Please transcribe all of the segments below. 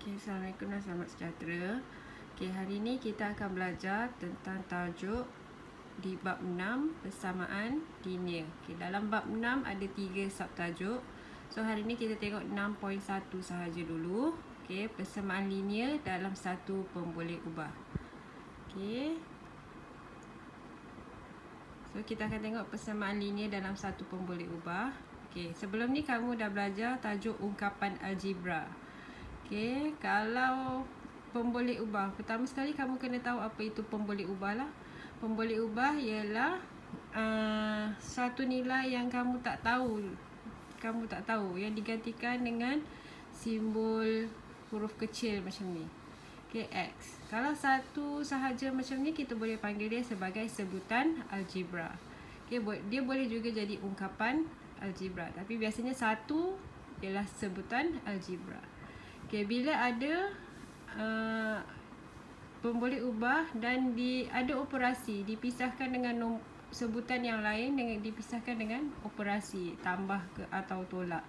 Okay, Assalamualaikum dan selamat sejahtera. Okay, hari ini kita akan belajar tentang tajuk di bab 6 persamaan linear. Okay, dalam bab 6 ada 3 subtajuk. So hari ini kita tengok 6.1 sahaja dulu. Okay, persamaan linear dalam satu pemboleh ubah. Okay, so kita akan tengok persamaan linear dalam satu pemboleh ubah. Okay, sebelum ni kamu dah belajar tajuk ungkapan algebra. Okay, kalau pemboleh ubah, pertama sekali kamu kena tahu apa itu pemboleh ubah lah. Pemboleh ubah ialah satu nilai yang kamu tak tahu yang digantikan dengan simbol huruf kecil macam ni. Okay, X. Kalau satu sahaja macam ni, kita boleh panggil dia sebagai sebutan algebra. Okay, dia boleh juga jadi ungkapan algebra, tapi biasanya satu ialah sebutan algebra. Okay, bila ada pemboleh ubah dan ada operasi dipisahkan dengan sebutan yang lain, dipisahkan dengan operasi tambah ke atau tolak.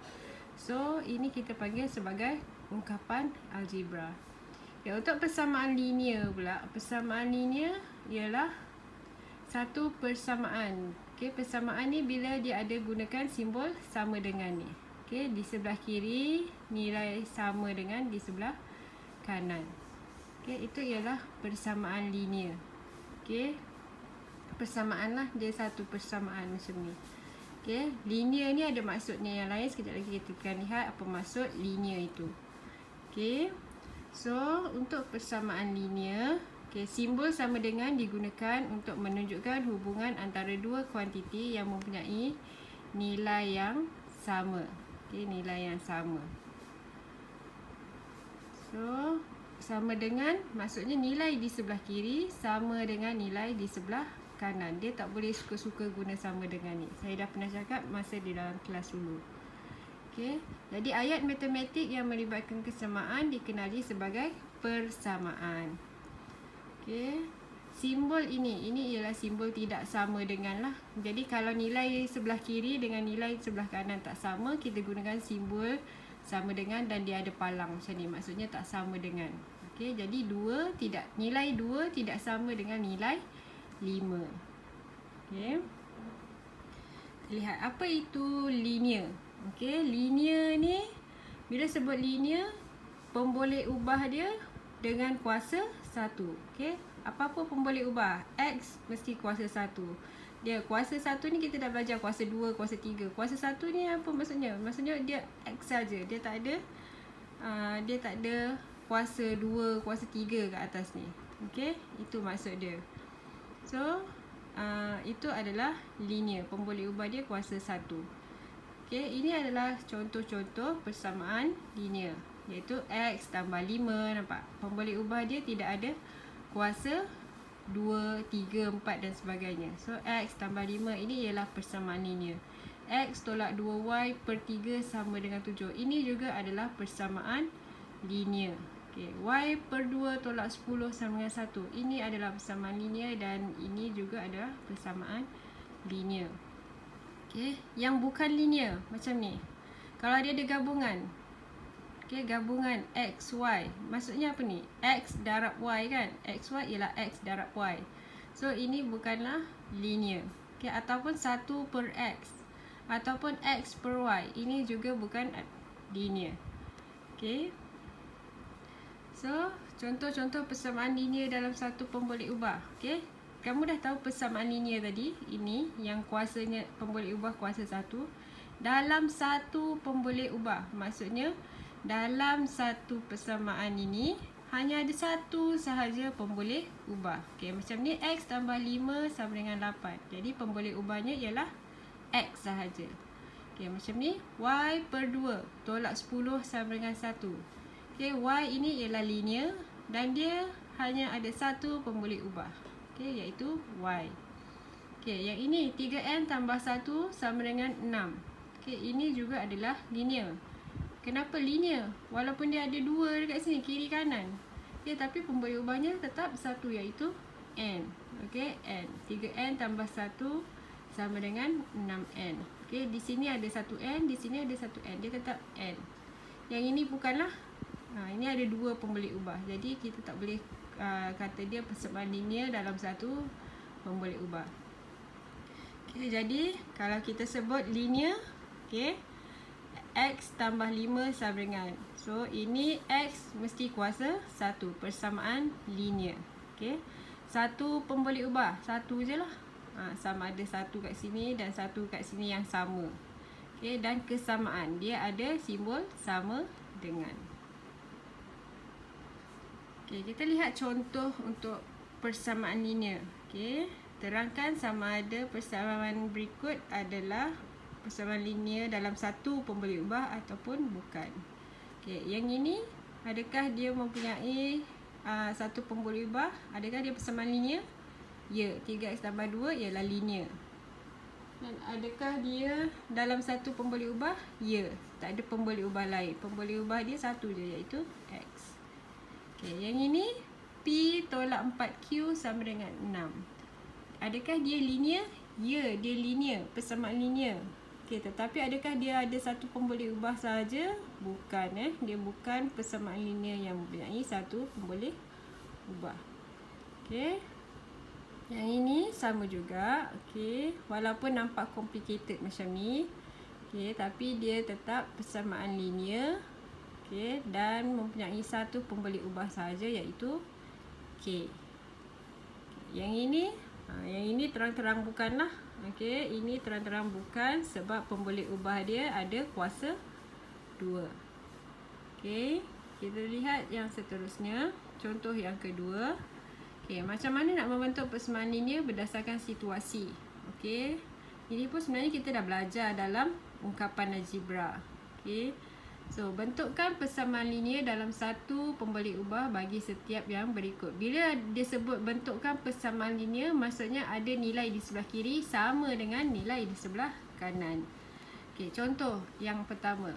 So ini kita panggil sebagai ungkapan algebra. Okay, untuk persamaan linear pula, persamaan linear ialah satu persamaan. Okay, persamaan ni bila dia ada gunakan simbol sama dengan ni. Okay, di sebelah kiri nilai sama dengan di sebelah kanan. Okay, itu ialah persamaan linear. Okay, persamaan lah, dia satu persamaan macam ni. Okay, linear ni ada maksudnya yang lain. Sekejap lagi kita akan lihat apa maksud linear itu. Okay, so untuk persamaan linear, okay, simbol sama dengan digunakan untuk menunjukkan hubungan antara dua kuantiti yang mempunyai nilai yang sama. Okay, nilai yang sama. So sama dengan maksudnya nilai di sebelah kiri sama dengan nilai di sebelah kanan. Dia tak boleh suka-suka guna sama dengan ni. Saya dah pernah cakap masa di dalam kelas dulu. Okay, jadi ayat matematik yang melibatkan kesamaan dikenali sebagai persamaan. Okay, simbol ini ialah simbol tidak sama dengan lah. Jadi kalau nilai sebelah kiri dengan nilai sebelah kanan tak sama, kita gunakan simbol sama dengan dan dia ada palang macam ni. Maksudnya tak sama dengan. Okay, jadi nilai 2 tidak sama dengan nilai 5. Okay, lihat apa itu linear. Okay, linear ni bila sebut linear, pemboleh ubah dia dengan kuasa 1. Okay, apa-apa pemboleh ubah, X mesti kuasa 1. Dia kuasa 1 ni kita dah belajar kuasa 2, kuasa 3. Kuasa 1 ni apa maksudnya? Maksudnya dia X saja. Dia tak ada kuasa 2, kuasa 3 kat atas ni. Okay, itu maksud dia. So itu adalah linear. Pemboleh ubah dia kuasa 1. Okay, ini adalah contoh-contoh persamaan linear, iaitu X tambah 5. Nampak? Pemboleh ubah dia tidak ada kuasa 2, 3, 4 dan sebagainya. So X tambah 5 ini ialah persamaan linear. X tolak 2Y per 3 sama dengan 7. Ini juga adalah persamaan linear. Okay, Y per 2 tolak 10 sama dengan 1. Ini adalah persamaan linear dan ini juga adalah persamaan linear. Okay, yang bukan linear macam ni. Kalau dia ada gabungan, okay, gabungan X, Y. Maksudnya apa ni? X darab Y kan? X, Y ialah X darab Y. So ini bukanlah linear. Okay, ataupun 1 per X. Ataupun X per Y. Ini juga bukan linear. Okay. So, contoh-contoh persamaan linear dalam satu pemboleh ubah. Okay, kamu dah tahu persamaan linear tadi. Ini yang kuasanya pemboleh ubah kuasa 1. Dalam satu pemboleh ubah. Maksudnya dalam satu persamaan ini hanya ada satu sahaja pemboleh ubah. Okay, macam ni X tambah 5 sama dengan 8. Jadi pemboleh ubahnya ialah X sahaja. Okay, macam ni Y per 2 tolak 10 sama dengan 1. Okay, Y ini ialah linear dan dia hanya ada satu pemboleh ubah. Okay, iaitu Y. Okay, yang ini 3N tambah 1 sama dengan 6. Okay, ini juga adalah linear. Kenapa linear? Walaupun dia ada 2 dekat sini, kiri kanan. Okay, tapi pemboleh ubahnya tetap satu, iaitu N. Okay, N. 3N tambah 1 sama dengan 6N. Okay, di sini ada 1N, di sini ada 1N. Dia tetap N. Yang ini bukanlah Ini ada dua pemboleh ubah. Jadi kita tak boleh kata dia persamaan linear dalam satu pemboleh ubah. Okay, jadi kalau kita sebut linear, okay, X tambah 5 sama dengan. So ini X mesti kuasa 1, persamaan linear. Okay, satu pemboleh ubah, satu je lah. Sama ada satu kat sini dan satu kat sini yang sama. Okay, dan kesamaan dia ada simbol sama dengan. Okay, kita lihat contoh untuk persamaan linear. Okay, terangkan sama ada persamaan berikut adalah persamaan linear dalam satu pemboleh ubah ataupun bukan. Okay, yang ini adakah dia mempunyai satu pemboleh ubah? Adakah dia persamaan linear? Ya, 3x tambah 2 ialah linear. Dan adakah dia dalam satu pemboleh ubah? Ya, tak ada pemboleh ubah lain. Pemboleh ubah dia satu je, iaitu X. Okay, yang ini P tolak 4Q sama dengan 6. Adakah dia linear? Ya, dia linear, persamaan linear. Okay, tetapi adakah dia ada satu pemboleh ubah sahaja? Bukan. Dia bukan persamaan linear yang mempunyai satu pemboleh ubah. Okay, yang ini sama juga. Okay, walaupun nampak complicated macam ni, okay, tapi dia tetap persamaan linear. Okay, dan mempunyai satu pemboleh ubah sahaja, iaitu K. Yang ini terang-terang bukanlah. Okey, ini terang-terang bukan sebab pemboleh ubah dia ada kuasa 2. Okey, kita lihat yang seterusnya, contoh yang kedua. Okey, macam mana nak membentuk persamaan linear berdasarkan situasi. Okey, ini pun sebenarnya kita dah belajar dalam ungkapan algebra. Okey, so bentukkan persamaan linear dalam satu pemboleh ubah bagi setiap yang berikut. Bila dia sebut bentukkan persamaan linear, maksudnya ada nilai di sebelah kiri sama dengan nilai di sebelah kanan. Okey, contoh yang pertama.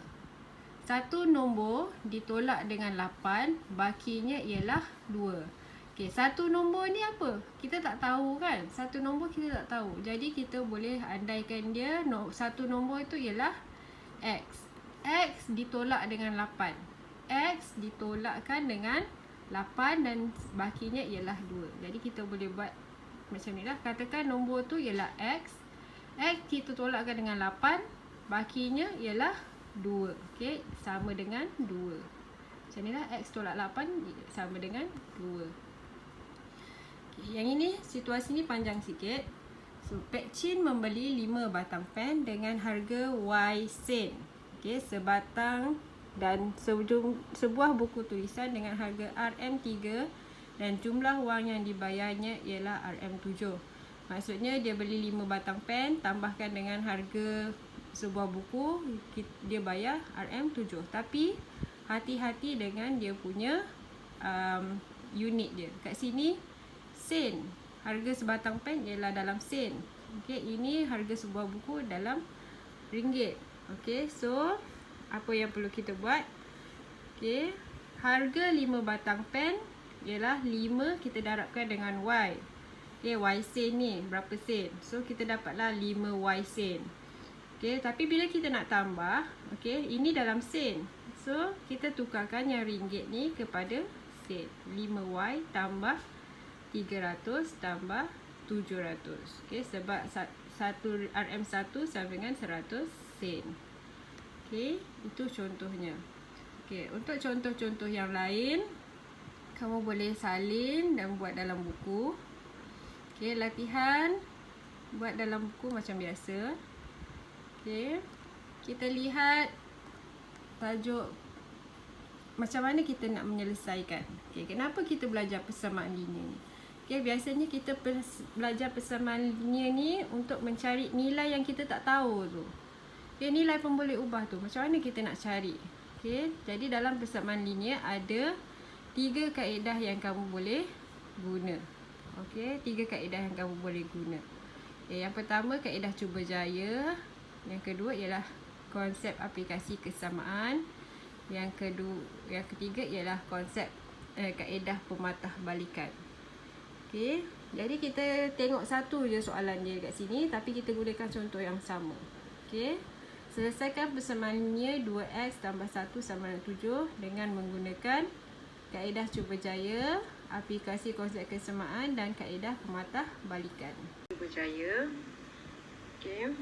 Satu nombor ditolak dengan 8, bakinya ialah 2. Okey, satu nombor ni apa? Kita tak tahu kan? Satu nombor kita tak tahu. Jadi kita boleh andaikan dia satu nombor itu ialah X. X ditolak dengan 8. X ditolakkan dengan 8 dan bakinya ialah 2. Jadi kita boleh buat macam ni lah. Katakan nombor tu ialah X. X kita tolakkan dengan 8. Bakinya ialah 2. Okey, sama dengan 2. Macam ni lah. X tolak 8 sama dengan 2. Okay, yang ini, situasi ni panjang sikit. So, Pak Chin membeli 5 batang pen dengan harga Y sen. Okay, sebatang dan sebuah buku tulisan dengan harga RM3 dan jumlah wang yang dibayarnya ialah RM7. Maksudnya dia beli 5 batang pen, tambahkan dengan harga sebuah buku, dia bayar RM7. Tapi hati-hati dengan dia punya unit dia. Kat sini sen, harga sebatang pen ialah dalam sen. Okay, ini harga sebuah buku dalam ringgit. Okey, so apa yang perlu kita buat? Okey, harga 5 batang pen ialah 5 kita darabkan dengan Y. Okey, Y sen ni berapa sen? So kita dapatlah 5Y sen. Okey, tapi bila kita nak tambah, okey, ini dalam sen. So kita tukarkan yang ringgit ni kepada sen. 5Y tambah 300 tambah 700. Okey, sebab 1 RM1 sama dengan 100 sen. Okey, itu contohnya. Okey, untuk contoh-contoh yang lain, kamu boleh salin dan buat dalam buku. Okey, latihan buat dalam buku macam biasa. Okey, kita lihat tajuk macam mana kita nak menyelesaikan. Okey, kenapa kita belajar persamaan linear ni? Okey, biasanya kita belajar persamaan linear ni untuk mencari nilai yang kita tak tahu tu. Okay, nilai pemboleh ubah tu macam mana kita nak cari? Okay, jadi dalam persamaan linear ada 3 kaedah yang kamu boleh guna. Okay, 3 kaedah yang kamu boleh guna. Okay, yang pertama kaedah cuba jaya. Yang kedua ialah konsep aplikasi kesamaan. Yang ketiga ialah konsep kaedah pematah balikan. Okay, jadi kita tengok satu je soalan dia kat sini, tapi kita gunakan contoh yang sama. Okay, Selesaikan persamaan linear 2x tambah 1 sama dengan 7 dengan menggunakan kaedah cuba jaya, aplikasi konsep kesamaan dan kaedah pematah balikan. Cuba jaya. Okey.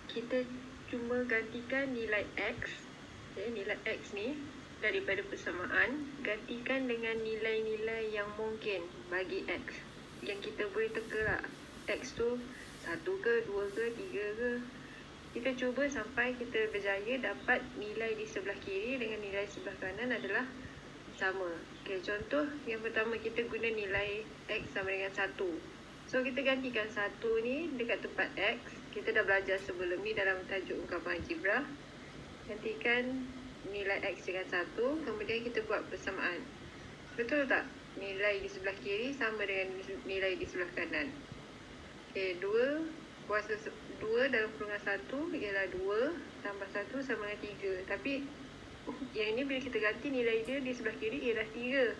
Kita cuma gantikan nilai x. Okey, nilai x ni daripada persamaan, gantikan dengan nilai-nilai yang mungkin bagi x. Yang kita boleh teka lah. X tu 1 ke, 2 ke, 3 ke. Kita cuba sampai kita berjaya dapat nilai di sebelah kiri dengan nilai sebelah kanan adalah sama. Okey, contoh yang pertama kita guna nilai x sama dengan 1. So kita gantikan 1 ni dekat tempat x. Kita dah belajar sebelum ni dalam tajuk ungkapan algebra. Gantikan nilai x dengan 1, kemudian kita buat persamaan. Betul tak? Nilai di sebelah kiri sama dengan nilai di sebelah kanan. Okey, 2 kuasa 2 dalam kurungan 1 ialah 2 tambah 1 sama dengan 3. Tapi yang ini bila kita ganti nilai dia di sebelah kiri ialah 3.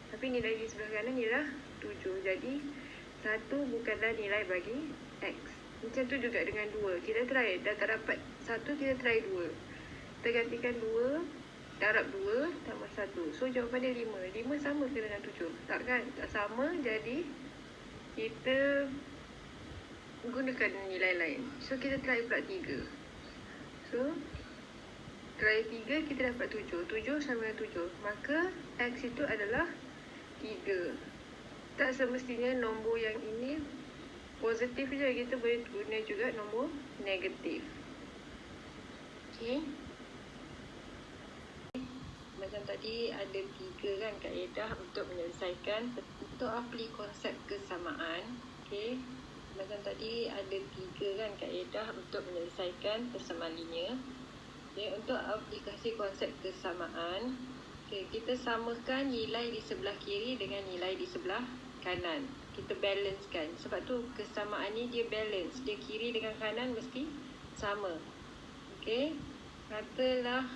Tapi nilai di sebelah kanan ialah 7. Jadi 1 bukanlah nilai bagi x. Macam tu juga dengan 2. Kita try, dah tak dapat 1, kita try 2. Kita gantikan 2, darab 2 tambah 1. So jawapan dia 5. 5 sama ke dengan 7? Tak kan? Tak sama. Jadi kita gunakan nilai lain. So kita try pula 3. So try 3, kita dapat 7. 7 sama dengan 7. Maka x itu adalah 3. Tak semestinya nombor yang ini positif je. Kita boleh guna juga nombor negatif. Okey. Macam tadi ada 3 kan kaedah untuk menyelesaikan, untuk aplik konsep kesamaan. Okey. Macam tadi ada 3 kan kaedah untuk menyelesaikan persamaan linear. Okay, untuk aplikasi konsep kesamaan, okay, kita samakan nilai di sebelah kiri dengan nilai di sebelah kanan. Kita balancekan. Sebab tu kesamaan ni dia balance. Dia kiri dengan kanan mesti sama. Okey. Katalah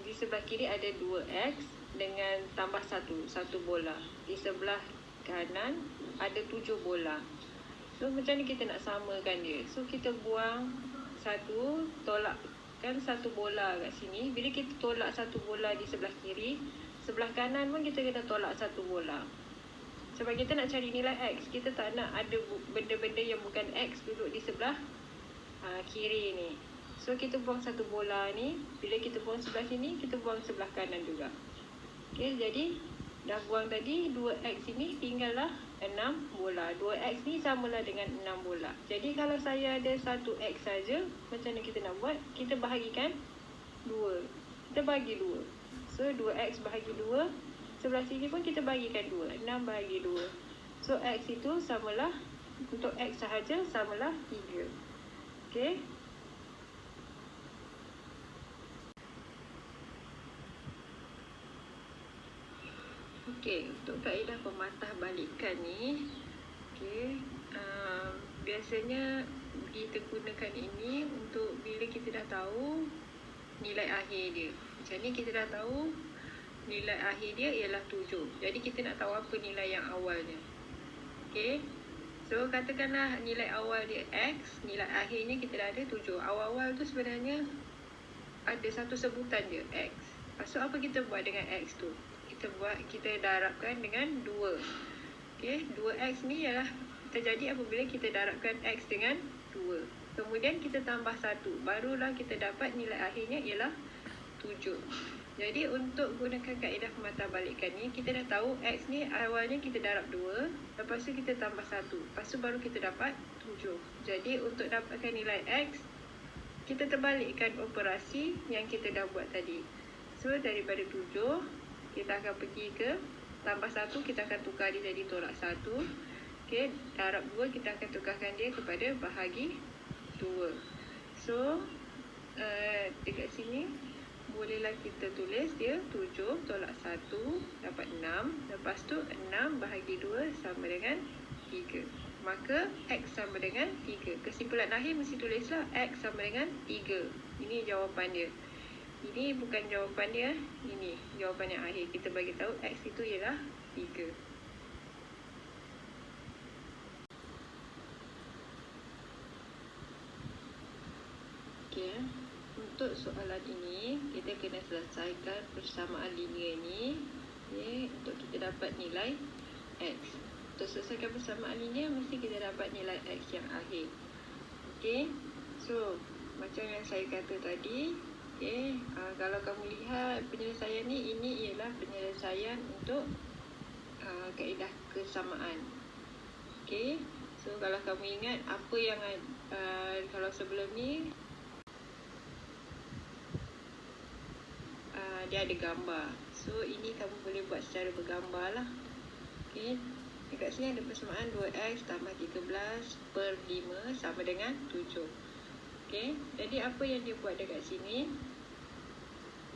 di sebelah kiri ada 2x dengan tambah 1 bola. Di sebelah kanan ada 7 bola. So macam ni kita nak samakan dia. So kita buang 1, tolakkan 1 bola kat sini. Bila kita tolak 1 bola di sebelah kiri, sebelah kanan pun kita kena tolak 1 bola. Sebab kita nak cari nilai x. Kita tak nak ada benda-benda yang bukan x duduk di sebelah kiri ni. So kita buang 1 bola ni. Bila kita buang sebelah sini, kita buang sebelah kanan juga. Okay, jadi dah buang tadi 2x ini tinggallah 6 bola. 2x ni samalah dengan 6 bola. Jadi kalau saya ada 1x saja, macam mana kita nak buat? Kita bahagikan 2. Kita bagi 2. So 2x bahagi 2. Sebelah sini pun kita bagikan 2. 6 bahagi 2. So x itu samalah, untuk x sahaja samalah 3. Okey. Okey, untuk kaedah pematah balikan ni, okey, biasanya kita gunakan ini untuk bila kita dah tahu nilai akhir dia. Macam ni kita dah tahu nilai akhir dia ialah 7. Jadi kita nak tahu apa nilai yang awalnya. Okey. So katakanlah nilai awal dia x, nilai akhirnya kita dah ada 7. Awal-awal tu sebenarnya ada satu sebutan dia x. So apa kita buat dengan x tu? Kita darabkan dengan 2. Okey, 2x ni ialah terjadi apabila kita darabkan x dengan 2. Kemudian kita tambah 1. Barulah kita dapat nilai akhirnya ialah 7. Jadi untuk gunakan kaedah pematah balikan ni, kita dah tahu x ni awalnya kita darab 2, lepas tu kita tambah 1. Lepas tu baru kita dapat 7. Jadi untuk dapatkan nilai x, kita terbalikkan operasi yang kita dah buat tadi. So daripada 7, kita akan pergi ke tambah 1, kita akan tukar dia jadi tolak 1. Okey, darab 2 kita akan tukarkan dia kepada bahagi 2. So dekat sini bolehlah kita tulis dia 7 tolak 1 dapat 6. Lepas tu 6 bahagi 2 sama dengan 3. Maka x sama dengan 3. Kesimpulan akhir mesti tulislah x sama dengan 3. Ini jawapan dia. Ini bukan jawapan dia, ini jawapan yang akhir. Kita bagi tahu x itu ialah 3. Okey, untuk soalan ini, kita kena selesaikan persamaan linear ni, okay, untuk kita dapat nilai X. Untuk selesaikan persamaan linear, mesti kita dapat nilai X yang akhir. Okay, so macam yang saya kata tadi, okay, kalau kamu lihat penyelesaian ni, ini ialah penyelesaian untuk kaedah kesamaan. Okay, so kalau kamu ingat apa yang kalau sebelum ni dia ada gambar, so ini kamu boleh buat secara bergambar lah. Okay, dekat sini ada persamaan 2x tambah 13 per 5 sama dengan 7. Okay, jadi apa yang dia buat dekat sini,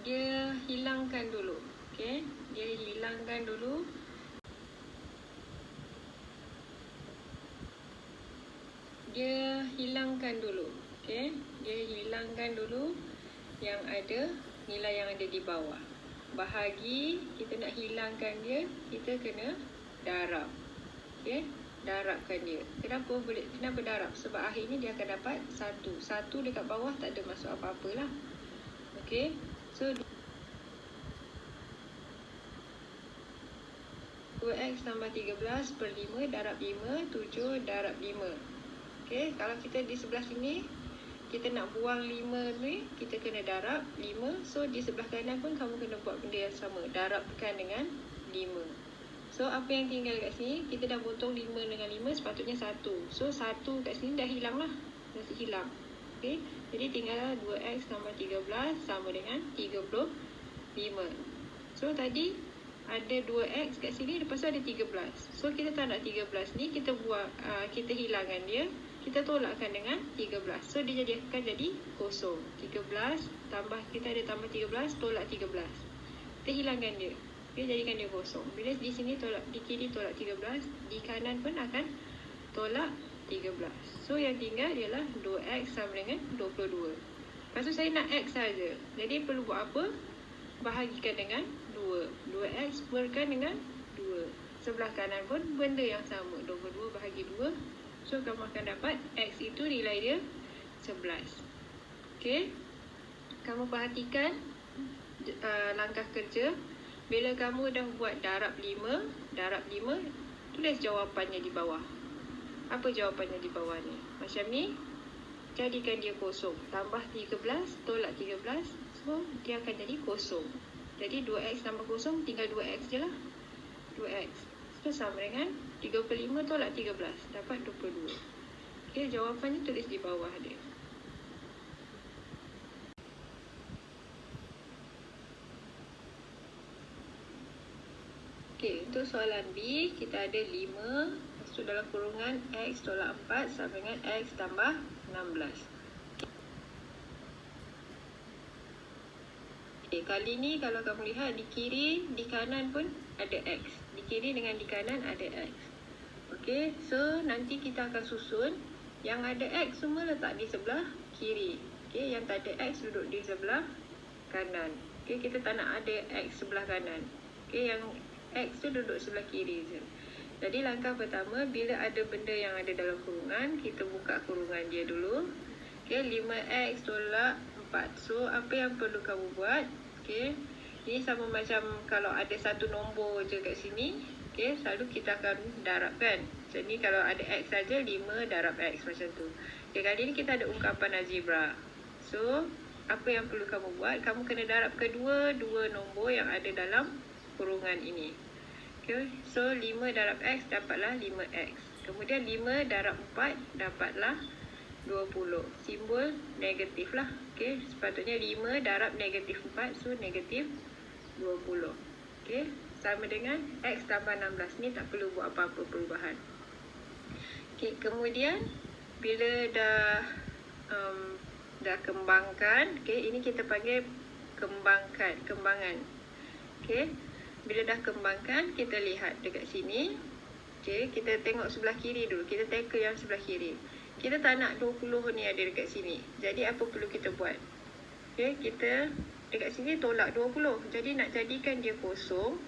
dia hilangkan dulu. Okay, dia hilangkan dulu okay, dia hilangkan dulu yang ada nilai yang ada di bawah. Bahagi, kita nak hilangkan dia, kita kena darab. Okay, darabkan dia. Kenapa darab? Sebab akhirnya dia akan dapat 1. 1 dekat bawah tak ada masuk apa-apa lah. Okay, so 2x tambah 13 per 5 darab 5, 7 darab 5. Okay, kalau kita di sebelah sini, kita nak buang 5 ni, kita kena darab 5. So, di sebelah kanan pun kamu kena buat benda yang sama. Darabkan dengan 5. So, apa yang tinggal kat sini, kita dah potong 5 dengan 5, sepatutnya 1. So, 1 kat sini dah hilang lah. Dah hilang. Okay, jadi tinggallah 2x tambah 13 sama dengan 35. So, tadi ada 2x kat sini, lepas tu ada 13. So, kita tak nak 13 ni, kita buang, kita hilangkan dia. Kita tolakkan dengan 13. So, dia akan jadi kosong. 13 tambah, kita ada tambah 13, tolak 13. Kita hilangkan dia. Dia jadikan dia kosong. Bila di sini tolak, di kiri tolak 13, di kanan pun akan tolak 13. So, yang tinggal ialah 2x sama dengan 22. Lepas tu saya nak x saja. Jadi, perlu buat apa? Bahagikan dengan 2. 2x berkan dengan 2. Sebelah kanan pun benda yang sama. 22 bahagi 2. So, kamu akan dapat X itu nilai dia 11. Okay. Kamu perhatikan langkah kerja. Bila kamu dah buat darab 5, tulis jawapannya di bawah. Apa jawapannya di bawah ni? Macam ni. Jadikan dia kosong. Tambah 13, tolak 13. So, dia akan jadi kosong. Jadi, 2x tambah kosong, tinggal 2x je lah. 2x. So, sama dengan 35 tolak 13. Dapat 22. Okay, jawapannya tulis di bawah dia. Okay, untuk soalan B, kita ada 5. Lepas tu dalam kurungan X tolak 4 sama dengan X tambah 16. Okay, kali ni kalau kamu lihat di kiri, di kanan pun ada X. Di kiri dengan di kanan ada X. Okay, so nanti kita akan susun. Yang ada X semua letak di sebelah kiri. Okay, yang tak ada X duduk di sebelah kanan. Okay, kita tak nak ada X sebelah kanan. Okay, yang X tu duduk sebelah kiri je. Jadi langkah pertama, bila ada benda yang ada dalam kurungan, kita buka kurungan dia dulu. Okay, 5x tolak 4. So, apa yang perlu kamu buat? Okay, ini sama macam kalau ada satu nombor je kat sini. Okay, selalu kita akan darabkan. Jadi kalau ada X saja, 5 darab X macam tu. Okay, kali ni kita ada ungkapan algebra. So, apa yang perlu kamu buat? Kamu kena darab kedua-dua nombor yang ada dalam kurungan ini. Okay, so 5 darab X dapatlah 5X. Kemudian 5 darab 4 dapatlah 20. Simbol negatif lah. Okay, sepatutnya 5 darab negatif 4. So, negatif 20. Okay, sama dengan X tambah 16. Ni tak perlu buat apa-apa perubahan. Okay, kemudian bila dah kembangkan. Okay, ini kita panggil kembangan. Okay, bila dah kembangkan, kita lihat dekat sini. Okay, kita tengok sebelah kiri dulu. Kita tackle yang sebelah kiri. Kita tak nak 20 ni ada dekat sini. Jadi, apa perlu kita buat? Okay, kita dekat sini tolak 20. Jadi, nak jadikan dia kosong.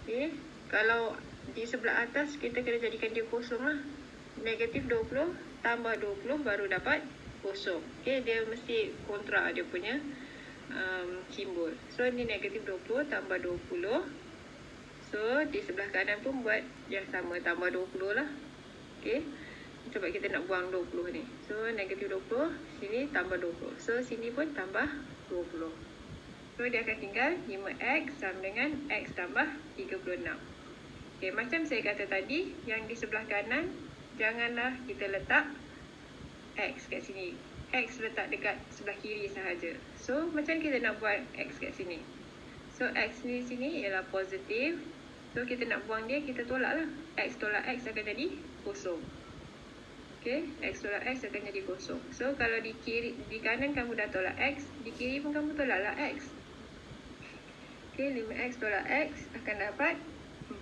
Okay, kalau di sebelah atas, kita kena jadikan dia kosong lah. Negatif 20 tambah 20 baru dapat kosong. Okay, dia mesti kontra dia punya simbol. So ni negatif 20 tambah 20. So di sebelah kanan pun buat yang sama, tambah 20 lah. Okay, sebab kita nak buang 20 ni. So negatif 20, sini tambah 20. So sini pun tambah 20. So dia akan tinggal 5x sama dengan x tambah 36. Okay, macam saya kata tadi, yang di sebelah kanan janganlah kita letak x kat sini. X letak dekat sebelah kiri sahaja. So macam kita nak buat x kat sini. So x ni sini ialah positif. So kita nak buang dia, kita tolak lah. X tolak x akan jadi kosong. Okay, x tolak x akan jadi kosong. So kalau di kanan kamu dah tolak x, di kiri pun kamu tolak lah x. Okay, 5x tolak x akan dapat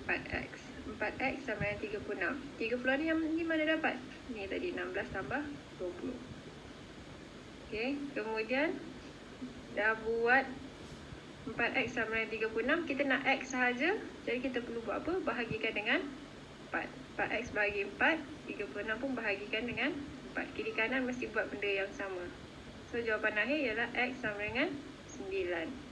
4x. 4x sama dengan 36. 30 ni yang ni mana dapat? Ni tadi 16 tambah 20. Okay, kemudian dah buat 4x sama dengan 36. Kita nak x sahaja. Jadi kita perlu buat apa? Bahagikan dengan 4. 4x bahagi 4. 36 pun bahagikan dengan 4. Kiri kanan mesti buat benda yang sama. So jawapan akhir ialah x sama dengan 9.